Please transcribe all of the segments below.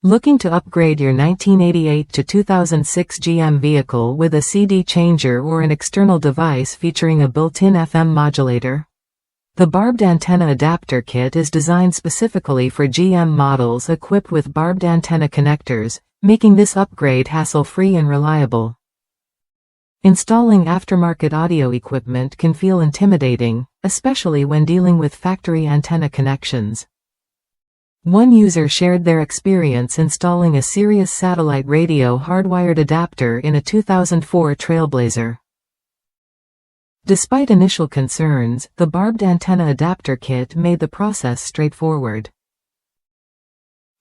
Looking to upgrade your 1988 to 2006 GM vehicle with a CD changer or an external device featuring a built-in FM modulator? The Barbed Antenna Adapter Kit is designed specifically for GM models equipped with barbed antenna connectors, making this upgrade hassle-free and reliable. Installing aftermarket audio equipment can feel intimidating, especially when dealing with factory antenna connections. One user shared their experience installing a Sirius satellite radio hardwired adapter in a 2004 Trailblazer. Despite initial concerns, the Barbed Antenna Adapter Kit made the process straightforward.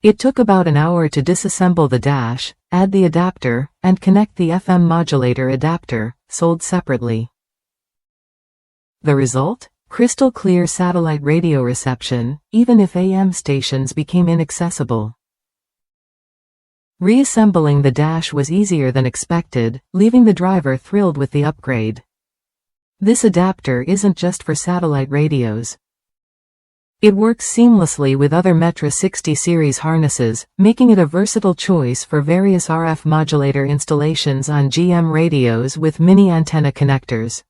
It took about an hour to disassemble the dash, add the adapter, and connect the FM modulator adapter, sold separately. The result? Crystal clear satellite radio reception, even if AM stations became inaccessible. Reassembling the dash was easier than expected, leaving the driver thrilled with the upgrade. This adapter isn't just for satellite radios. It works seamlessly with other Metra 60 series harnesses, making it a versatile choice for various RF modulator installations on GM radios with mini antenna connectors.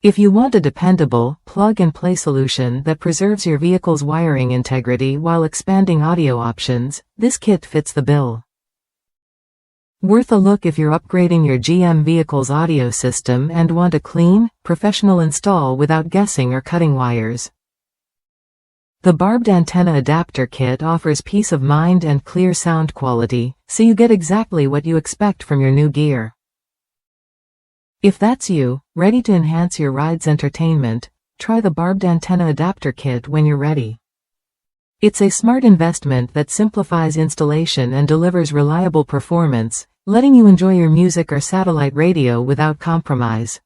If you want a dependable, plug-and-play solution that preserves your vehicle's wiring integrity while expanding audio options, this kit fits the bill. Worth a look if you're upgrading your GM vehicle's audio system and want a clean, professional install without guessing or cutting wires. The Barbed Antenna Adapter Kit offers peace of mind and clear sound quality, so you get exactly what you expect from your new gear. If that's you, ready to enhance your ride's entertainment, try the Barbed Antenna Adapter Kit when you're ready. It's a smart investment that simplifies installation and delivers reliable performance, letting you enjoy your music or satellite radio without compromise.